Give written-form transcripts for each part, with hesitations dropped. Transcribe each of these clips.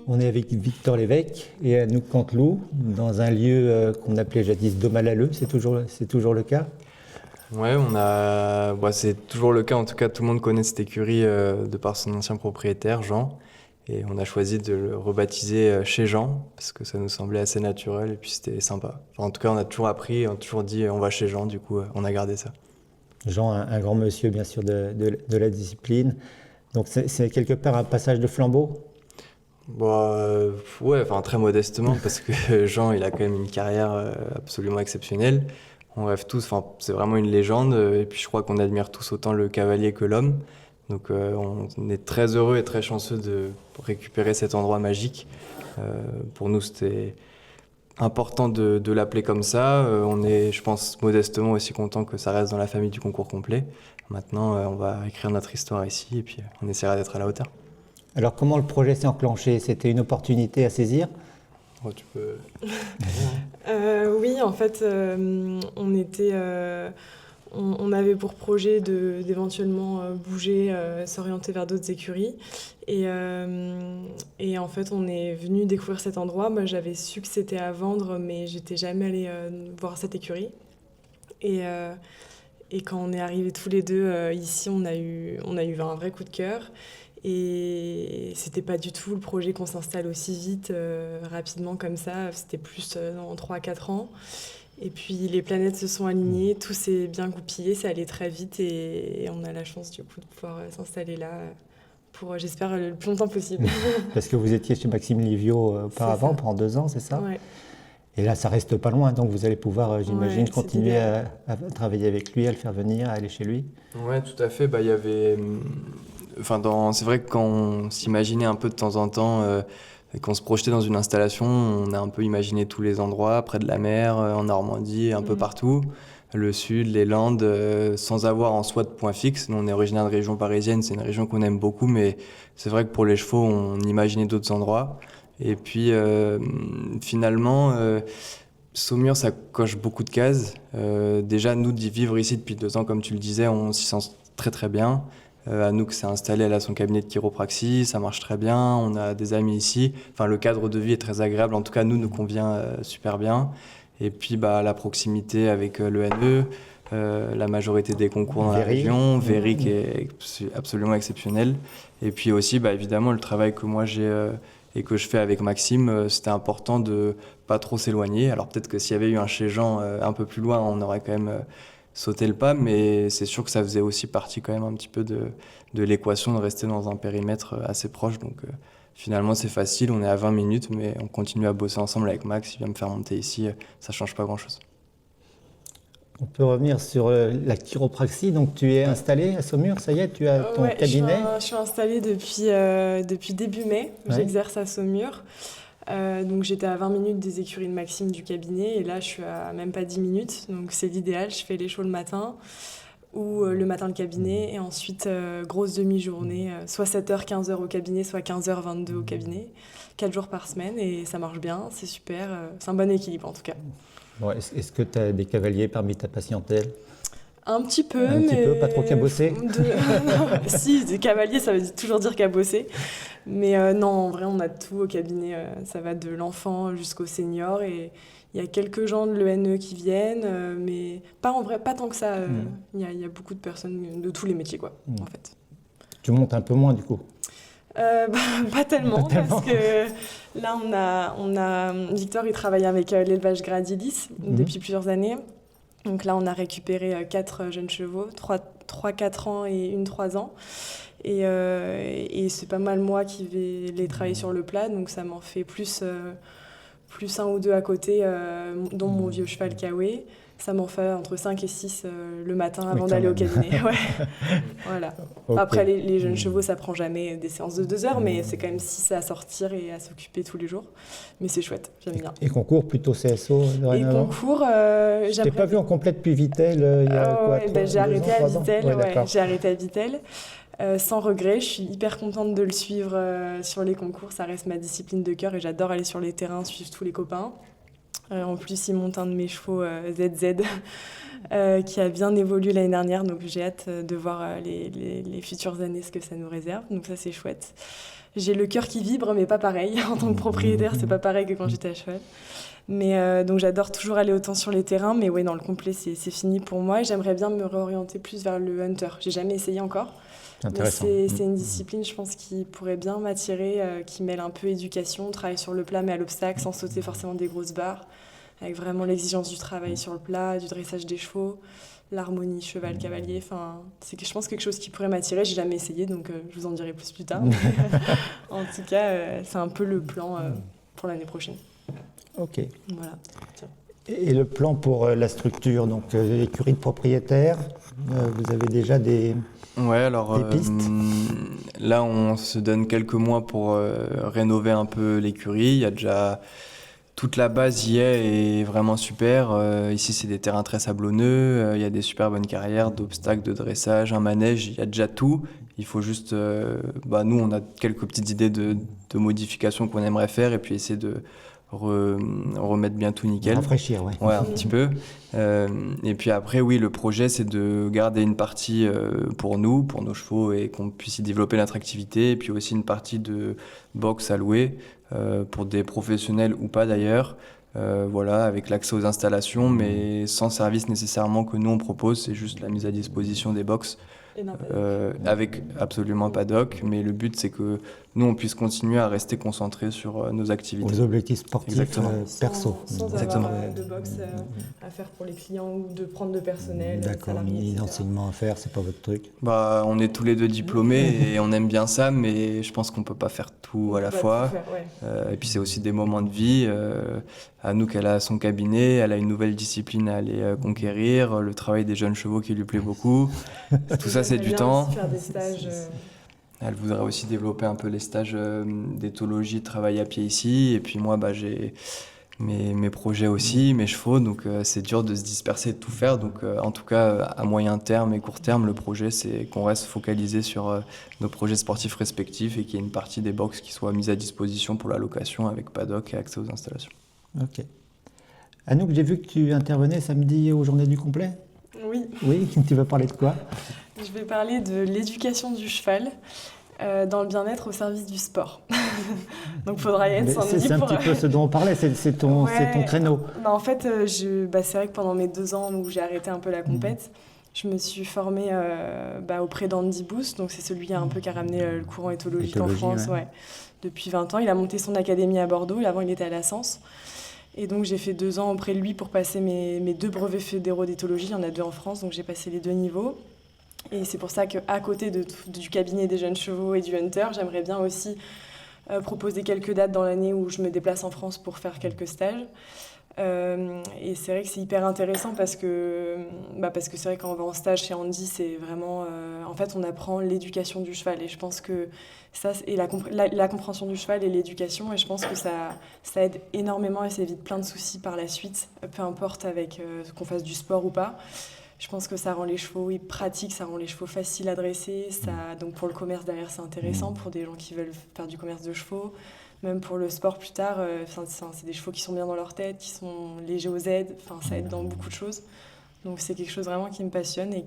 On est avec Victor Lévesque et Anouk Canteloup dans un lieu qu'on appelait jadis Domalaleux, c'est toujours le cas. Ouais, c'est toujours le cas, en tout cas tout le monde connaît cette écurie de par son ancien propriétaire, Jean. Et on a choisi de le rebaptiser chez Jean, parce que ça nous semblait assez naturel et puis c'était sympa. Enfin, en tout cas, on a toujours appris, on a toujours dit on va chez Jean, du coup on a gardé ça. Jean, un grand monsieur bien sûr de la discipline. Donc c'est quelque part un passage de flambeau. Ouais, enfin très modestement, parce que Jean, il a quand même une carrière absolument exceptionnelle. On rêve tous, enfin c'est vraiment une légende, et puis je crois qu'on admire tous autant le cavalier que l'homme. Donc on est très heureux et très chanceux de récupérer cet endroit magique. Pour nous, c'était important de l'appeler comme ça. On est, je pense, modestement aussi content que ça reste dans la famille du concours complet. Maintenant, on va écrire notre histoire ici et puis on essaiera d'être à la hauteur. Alors comment le projet s'est enclenché? C'était une opportunité à saisir? Oh, tu peux... Oui, en fait, on avait pour projet d'éventuellement bouger, s'orienter vers d'autres écuries. Et en fait, on est venu découvrir cet endroit. Moi, j'avais su que c'était à vendre, mais j'étais jamais allée voir cette écurie. Et quand on est arrivés tous les deux ici, on a eu un vrai coup de cœur. Et c'était pas du tout le projet qu'on s'installe aussi vite, rapidement comme ça. C'était plus dans 3-4 ans. Et puis les planètes se sont alignées, tout s'est bien goupillé, ça allait très vite et on a la chance du coup de pouvoir s'installer là pour, j'espère, le plus longtemps possible. Parce que vous étiez chez Maxime Livio auparavant, pendant 2 ans, c'est ça? Ouais. Et là, ça reste pas loin, donc vous allez pouvoir, j'imagine, Ouais, continuer à travailler avec lui, à le faire venir, à aller chez lui. Ouais, tout à fait. Il y avait... c'est vrai que quand on s'imaginait un peu de temps en temps, et qu'on se projetait dans une installation, on a un peu imaginé tous les endroits, près de la mer, en Normandie, un peu partout. Le sud, les Landes, sans avoir en soi de point fixe. Nous, on est originaire de région parisienne, c'est une région qu'on aime beaucoup, mais c'est vrai que pour les chevaux, on imaginait d'autres endroits. Et puis, finalement... Saumur, ça coche beaucoup de cases. Déjà, nous, d'y vivre ici depuis 2 ans, comme tu le disais, on s'y sent très très bien. Anouk s'est installée, elle a son cabinet de chiropraxie, ça marche très bien, on a des amis ici. Enfin, le cadre de vie est très agréable, en tout cas, nous convient super bien. Et puis, la proximité avec l'ENE, la majorité des concours dans la région, Véry qui est absolument exceptionnel. Et puis aussi, évidemment, le travail que moi j'ai... et que je fais avec Maxime, c'était important de pas trop s'éloigner. Alors peut-être que s'il y avait eu un chez Jean un peu plus loin, on aurait quand même sauté le pas, mais c'est sûr que ça faisait aussi partie quand même un petit peu de l'équation de rester dans un périmètre assez proche. Donc finalement c'est facile, on est à 20 minutes, mais on continue à bosser ensemble avec Max, il vient me faire monter ici, ça change pas grand-chose. On peut revenir sur la chiropraxie. Donc tu es installé à Saumur, ça y est, tu as ton cabinet? Je suis installée depuis début mai. Ouais. J'exerce à Saumur. Donc j'étais à 20 minutes des écuries de Maxime du cabinet et là je suis à même pas 10 minutes. Donc c'est l'idéal, je fais les shows le matin ou le matin le cabinet et ensuite grosse demi-journée, soit 7h, 15h au cabinet, soit 15h, 22h au cabinet. 4 jours par semaine et ça marche bien, c'est super. C'est un bon équilibre en tout cas. Bon, est-ce que tu as des cavaliers parmi ta patientèle? Un petit peu, un petit peu, pas trop cabossé. Si, des cavaliers, ça veut toujours dire cabossé. Mais non, en vrai, on a tout au cabinet. Ça va de l'enfant jusqu'au senior. Et il y a quelques gens de l'ENE qui viennent, mais pas en vrai, pas tant que ça. Il y a beaucoup de personnes de tous les métiers, quoi, en fait. Tu montes un peu moins, du coup? Pas tellement, parce que là, on a Victor, il travaille avec l'élevage Gradilis depuis plusieurs années. Donc là, on a récupéré 4 jeunes chevaux, 3-4 ans et 1-3 ans. Et c'est pas mal moi qui vais les travailler sur le plat, donc ça m'en fait plus 1 ou 2 à côté, dont mon vieux cheval Kawe. Ça m'en fait entre 5 et 6 le matin avant d'aller au cabinet. Ouais. Voilà. Okay. Après, les jeunes chevaux, ça prend jamais des séances de 2 heures, mais c'est quand même 6 à sortir et à s'occuper tous les jours. Mais c'est chouette, j'aime bien. Et concours plutôt CSO dorénavant? Et concours, je t'ai pas vu en complète puis Vittel il y a quoi, j'ai arrêté à Vittel. J'ai arrêté à Vittel. Sans regret, je suis hyper contente de le suivre sur les concours. Ça reste ma discipline de cœur et j'adore aller sur les terrains, suivre tous les copains. En plus, il monte un de mes chevaux, ZZ, qui a bien évolué l'année dernière. Donc, j'ai hâte de voir les futures années, ce que ça nous réserve. Donc, ça, c'est chouette. j'ai le cœur qui vibre, mais pas pareil. En tant que propriétaire, c'est pas pareil que quand j'étais à cheval. Mais donc j'adore toujours aller autant sur les terrains, mais ouais, dans le complet, c'est fini pour moi. Et j'aimerais bien me réorienter plus vers le hunter. J'ai jamais essayé encore. Mais c'est une discipline, je pense, qui pourrait bien m'attirer, qui mêle un peu éducation, travail sur le plat, mais à l'obstacle, sans sauter forcément des grosses barres, avec vraiment l'exigence du travail sur le plat, du dressage des chevaux, l'harmonie cheval-cavalier. Enfin, c'est, je pense, quelque chose qui pourrait m'attirer. J'ai jamais essayé, donc je vous en dirai plus tard. En tout cas, c'est un peu le plan pour l'année prochaine. Ok. Voilà. Et le plan pour la structure, donc écurie de propriétaire, vous avez déjà des pistes? Là, on se donne quelques mois pour rénover un peu l'écurie. Il y a déjà toute la base y est vraiment super. Ici, c'est des terrains très sablonneux. Il y a des super bonnes carrières d'obstacles, de dressage, un manège. Il y a déjà tout. Il faut juste... nous, on a quelques petites idées de modifications qu'on aimerait faire et puis essayer de remettre bien tout nickel. Rafraîchir, ouais. Ouais, un petit peu. Et puis après, oui, le projet, c'est de garder une partie pour nous, pour nos chevaux, et qu'on puisse y développer notre activité. Et puis aussi une partie de box à louer pour des professionnels ou pas d'ailleurs. Voilà, avec l'accès aux installations, mais sans service nécessairement que nous on propose, c'est juste la mise à disposition des box. Avec absolument pas doc, mais le but c'est que nous on puisse continuer à rester concentrés sur nos activités. Aux objectifs sportifs perso. Sans Exactement. avoir de box à faire pour les clients ou de prendre de personnel. D'accord, ni d'enseignement à faire, c'est pas votre truc. On est tous les deux diplômés et on aime bien ça, mais je pense qu'on peut pas faire tout à la fois. Et puis c'est aussi des moments de vie. Anouk, elle a son cabinet, elle a une nouvelle discipline à aller conquérir, le travail des jeunes chevaux qui lui plaît beaucoup. Tout ça, c'est du temps. Faire des stages. Elle voudrait aussi développer un peu les stages d'éthologie, de travail à pied ici. Et puis moi, j'ai mes projets aussi, mes chevaux. Donc c'est dur de se disperser et de tout faire. Donc en tout cas, à moyen terme et court terme, le projet, c'est qu'on reste focalisé sur nos projets sportifs respectifs et qu'il y ait une partie des box qui soit mise à disposition pour la location avec paddock et accès aux installations. Ok. Anouk, j'ai vu que tu intervenais samedi aux Journées du Complet. Oui. Oui, tu veux parler de quoi? Je vais parler de l'éducation du cheval dans le bien-être au service du sport. Donc il faudra y être samedi. C'est un petit peu ce dont on parlait, c'est ton créneau. Non, en fait, c'est vrai que pendant mes 2 ans où j'ai arrêté un peu la compète, je me suis formée auprès d'Andy Booth, donc c'est celui un peu qui a ramené le courant éthologique en France depuis 20 ans. Il a monté son académie à Bordeaux, et avant il était à la Sens. Et donc j'ai fait 2 ans auprès de lui pour passer mes 2 brevets fédéraux d'éthologie. Il y en a 2 en France, donc j'ai passé les 2 niveaux. Et c'est pour ça qu'à côté du cabinet des jeunes chevaux et du hunter, j'aimerais bien aussi proposer quelques dates dans l'année où je me déplace en France pour faire quelques stages. Et c'est vrai que c'est hyper intéressant parce que c'est vrai que quand on va en stage chez Andy, c'est vraiment... en fait, on apprend l'éducation du cheval. Et je pense que ça, et la compréhension du cheval et l'éducation, et je pense que ça aide énormément et ça évite plein de soucis par la suite, peu importe avec qu'on fasse du sport ou pas. Je pense que ça rend les chevaux pratiques, ça rend les chevaux faciles à dresser. Donc pour le commerce derrière, c'est intéressant pour des gens qui veulent faire du commerce de chevaux. Même pour le sport plus tard, c'est des chevaux qui sont bien dans leur tête, qui sont légers aux aides. Ça aide dans beaucoup de choses. Donc c'est quelque chose vraiment qui me passionne et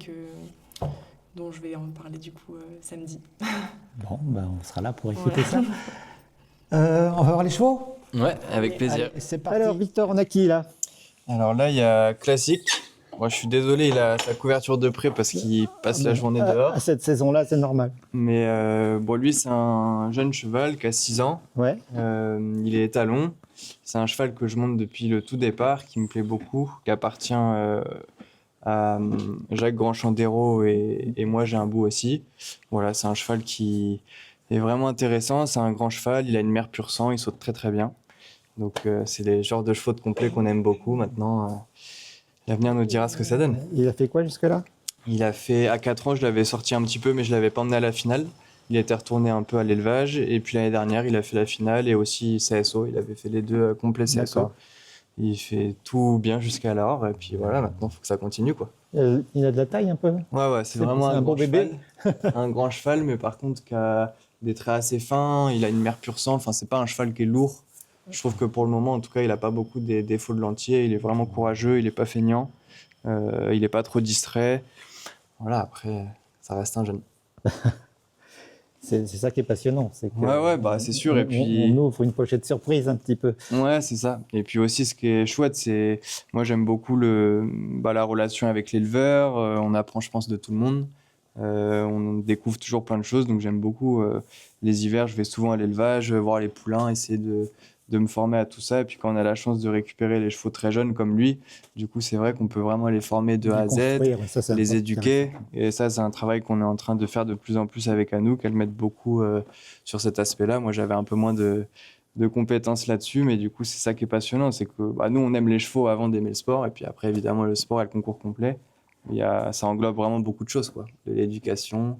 dont je vais en parler du coup samedi. Bon, on sera là pour écouter ça. On va voir les chevaux? Ouais, avec plaisir. Allez, c'est parti. Alors Victor, on a qui là? Alors là, il y a Classique. Moi, je suis désolé, il a sa couverture de près parce qu'il passe la journée dehors. À cette saison-là, c'est normal. Mais lui, c'est un jeune cheval qui a 6 ans. Ouais. Il est étalon. C'est un cheval que je monte depuis le tout départ, qui me plaît beaucoup, qui appartient à Jacques Grandchamp-Dérault et moi, j'ai un bout aussi. Voilà, c'est un cheval qui est vraiment intéressant. C'est un grand cheval, il a une mère pur sang, il saute très très bien. Donc, c'est les genres de chevaux de complet qu'on aime beaucoup. Maintenant... L'avenir nous dira ce que ça donne. Il a fait quoi jusque-là? Il a fait, à 4 ans, je l'avais sorti un petit peu, mais je ne l'avais pas emmené à la finale. Il était retourné un peu à l'élevage. Et puis l'année dernière, il a fait la finale et aussi CSO. Il avait fait les 2 complets CSO. D'accord. Il fait tout bien jusqu'alors. Et puis voilà, maintenant, il faut que ça continue, quoi. Il a de la taille un peu? Ouais, c'est vraiment un bon bébé. Un grand cheval, mais par contre, qui a des traits assez fins. Il a une mère pur sang. Enfin, c'est pas un cheval qui est lourd. Je trouve que pour le moment, en tout cas, il n'a pas beaucoup des défauts de l'entier. Il est vraiment courageux, il n'est pas feignant, il n'est pas trop distrait. Voilà, après, ça reste un jeune. C'est ça qui est passionnant. C'est que ouais, c'est sûr. Et puis on ouvre une pochette surprise un petit peu. Ouais, c'est ça. Et puis aussi, ce qui est chouette, c'est moi j'aime beaucoup la relation avec l'éleveur. On apprend, je pense, de tout le monde. On découvre toujours plein de choses. Donc j'aime beaucoup les hivers. Je vais souvent à l'élevage, voir les poulains, essayer de me former à tout ça. Et puis quand on a la chance de récupérer les chevaux très jeunes comme lui, du coup, c'est vrai qu'on peut vraiment les former de A à Z, les éduquer. Et ça, c'est un travail qu'on est en train de faire de plus en plus avec Anouk. Elle m'aide beaucoup sur cet aspect-là. Moi, j'avais un peu moins de compétences là-dessus, mais du coup, c'est ça qui est passionnant. C'est que nous, on aime les chevaux avant d'aimer le sport. Et puis après, évidemment, le sport et le concours complet. Ça englobe vraiment beaucoup de choses, quoi. De l'éducation.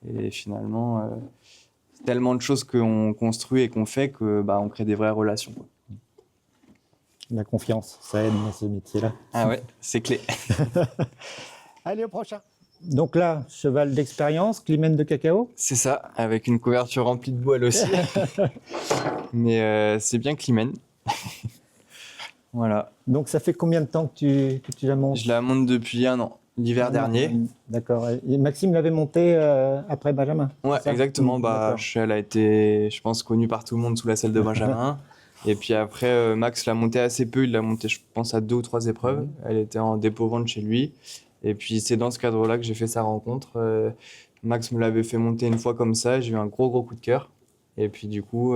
Et finalement... tellement de choses qu'on construit et qu'on fait que on crée des vraies relations. La confiance, ça aide dans ce métier-là. Ah ouais, c'est clé. Allez, au prochain. Donc là, cheval d'expérience, Climène de cacao. C'est ça, avec une couverture remplie de boile aussi. Mais c'est bien Climène. Voilà. Donc ça fait combien de temps que tu la montes? Je la monte depuis 1 an. L'hiver dernier. D'accord. Et Maxime l'avait montée après Benjamin. Ouais, exactement. Elle a été, je pense, connue par tout le monde sous la selle de Benjamin. Et puis après, Max l'a montée assez peu. Il l'a montée, je pense, à 2 ou 3 épreuves. Elle était en dépôt-vente chez lui. Et puis c'est dans ce cadre-là que j'ai fait sa rencontre. Max me l'avait fait monter une fois comme ça. J'ai eu un gros coup de cœur. Et puis du coup,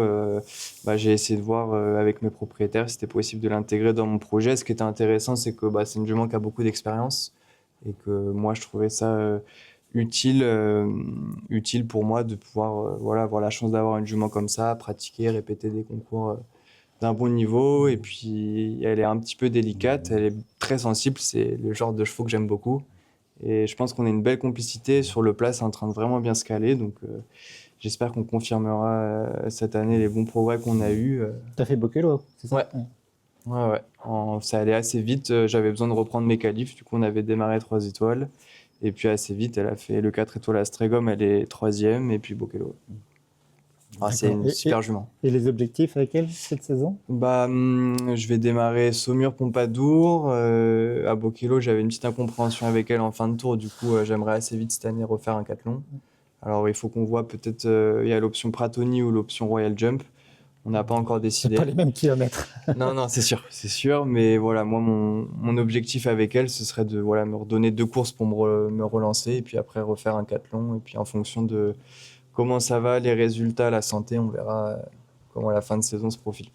j'ai essayé de voir avec mes propriétaires si c'était possible de l'intégrer dans mon projet. Ce qui était intéressant, c'est que c'est une jument qui a beaucoup d'expérience. Et que moi, je trouvais ça utile pour moi de pouvoir avoir la chance d'avoir une jument comme ça, pratiquer, répéter des concours d'un bon niveau. Et puis, elle est un petit peu délicate, elle est très sensible, c'est le genre de chevaux que j'aime beaucoup. Et je pense qu'on a une belle complicité sur le plat, c'est en train de vraiment bien se caler. Donc, j'espère qu'on confirmera cette année les bons progrès qu'on a eus. Tu as fait Bokello, c'est ça? Ouais. Ça allait assez vite. J'avais besoin de reprendre mes qualifs. Du coup, on avait démarré 3 étoiles. Et puis, assez vite, elle a fait le 4 étoiles à Stregom. Elle est 3e. Et puis, Bokello. C'est une super jument. Et les objectifs avec elle cette saison? Je vais démarrer Saumur-Pompadour. À Bokello, j'avais une petite incompréhension avec elle en fin de tour. Du coup, j'aimerais assez vite cette année refaire un 4 long. Alors, il faut qu'on voit peut-être... il y a l'option Pratoni ou l'option Royal Jump. On n'a pas encore décidé. C'est pas les mêmes kilomètres. Non, c'est sûr. Mais voilà, moi, mon objectif avec elle, ce serait de me redonner 2 courses pour me relancer et puis après refaire un 4 long. Et puis en fonction de comment ça va, les résultats, la santé, on verra comment la fin de saison se profile.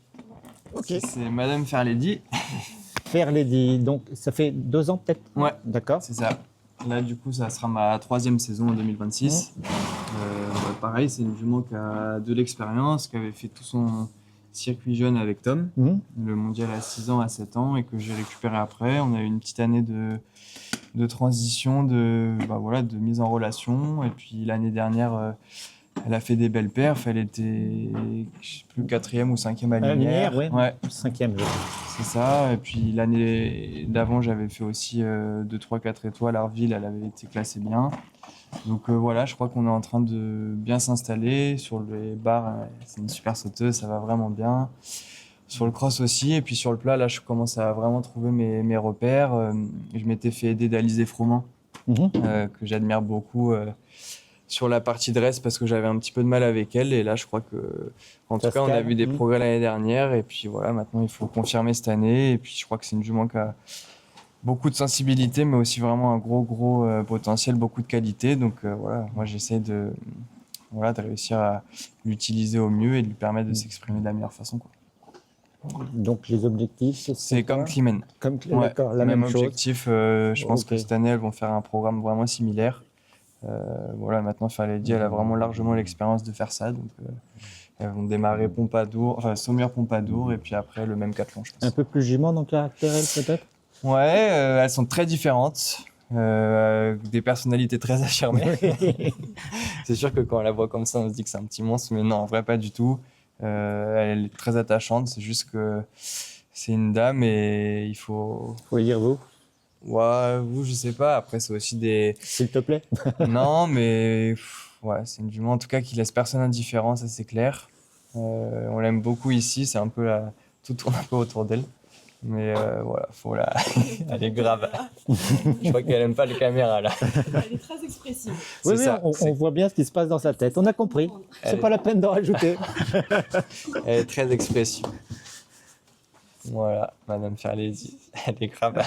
Ok. C'est Madame Fairlady. Fairlady, donc ça fait 2 ans peut-être? Ouais, d'accord. C'est ça. Là, du coup, ça sera ma 3e saison en 2026. Pareil, c'est une jument qui a de l'expérience, qui avait fait tout son circuit jeune avec Tom, le mondial à 6 ans, à 7 ans, et que j'ai récupéré après. On a eu une petite année de transition, de mise en relation. Et puis l'année dernière, elle a fait des belles perfs. Elle était, je sais plus, 4e ou 5e à Linière. Ouais. 5e, je crois. C'est ça. Et puis l'année d'avant, j'avais fait aussi 2, 3, 4 étoiles. Arville, elle avait été classée bien. Donc je crois qu'on est en train de bien s'installer. Sur les barres, c'est une super sauteuse, ça va vraiment bien. Sur le cross aussi, et puis sur le plat, là, je commence à vraiment trouver mes repères. Je m'étais fait aider d'Alizé Froment, que j'admire beaucoup sur la partie dress parce que j'avais un petit peu de mal avec elle. Et là, je crois que, en tout cas, on a vu des progrès l'année dernière. Et puis voilà, maintenant, il faut confirmer cette année. Et puis je crois que c'est une jument qui a beaucoup de sensibilité, mais aussi vraiment un gros potentiel, beaucoup de qualité. Donc moi j'essaie de réussir à l'utiliser au mieux et de lui permettre de s'exprimer de la meilleure façon, quoi. Donc les objectifs, c'est comme Climène. D'accord, la même objectif. Je pense que cette année elles vont faire un programme vraiment similaire. Maintenant Fairlady, elle a vraiment largement l'expérience de faire ça. Donc elles vont démarrer Saumur-Pompadour et puis après le même 4 longs, je pense. Un peu plus jument dans le caractère, elle, peut-être? Ouais, elles sont très différentes, des personnalités très affirmées. C'est sûr que quand on la voit comme ça, on se dit que c'est un petit monstre, mais non, en vrai, pas du tout. Elle est très attachante, c'est juste que c'est une dame et il faut... Faut dire vous? Ouais, vous, je sais pas. Après, c'est aussi des... S'il te plaît. Non, mais c'est une jument en tout cas qui laisse personne indifférent, ça c'est clair. On l'aime beaucoup ici, c'est un peu tout tourne un peu autour d'elle. Mais voilà, faut la... Elle est grave. Je crois qu'elle aime pas les caméras là. Elle est très expressive. Oui, on voit bien ce qui se passe dans sa tête. On a compris. C'est pas la peine d'en rajouter. Elle est très expressive. Voilà, Madame Ferlési, elle est grave.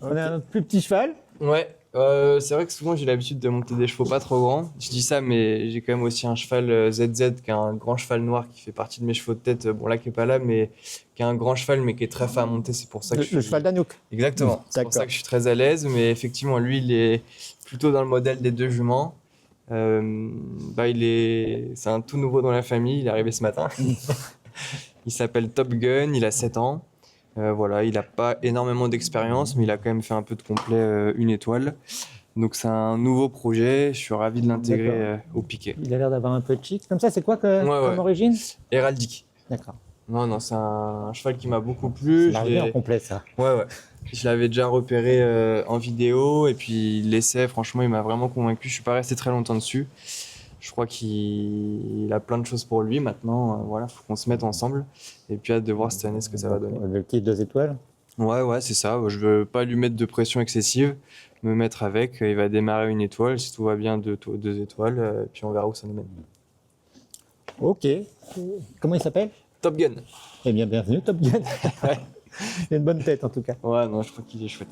On a un plus petit cheval. Ouais, c'est vrai que souvent j'ai l'habitude de monter des chevaux pas trop grands. Je dis ça, mais j'ai quand même aussi un cheval ZZ qui est un grand cheval noir qui fait partie de mes chevaux de tête. Bon, là qui est pas là, mais qui est un grand cheval, mais qui est très fin à monter. C'est pour ça que Le cheval d'Anouk. Exactement. C'est pour ça que je suis très à l'aise. Mais effectivement, lui, il est plutôt dans le modèle des 2 juments. C'est un tout nouveau dans la famille. Il est arrivé ce matin. Il s'appelle Top Gun. Il a 7 ans. Voilà, il n'a pas énormément d'expérience, mais il a quand même fait un peu de complet 1 étoile. Donc c'est un nouveau projet, je suis ravi de l'intégrer au piquet. Il a l'air d'avoir un peu de chic. Comme ça, c'est quoi comme origine? Héraldique. D'accord. Non, c'est un cheval qui m'a beaucoup plu. C'est l'arrivée en complet, ça. Ouais. Je l'avais déjà repéré en vidéo, et puis l'essai, franchement, il m'a vraiment convaincu. Je suis pas resté très longtemps dessus. Je crois qu'il a plein de choses pour lui. Maintenant, voilà, faut qu'on se mette ensemble. Et puis hâte de voir cette année ce que ça va donner. Objectif 2 étoiles? Ouais, c'est ça. Je veux pas lui mettre de pression excessive, me mettre avec. Il va démarrer 1 étoile. Si tout va bien, 2 étoiles. Puis on verra où ça nous mène. Ok. Comment il s'appelle? Top Gun. Eh bien, bienvenue, Top Gun. Il a une bonne tête, en tout cas. Ouais, non, je crois qu'il est chouette.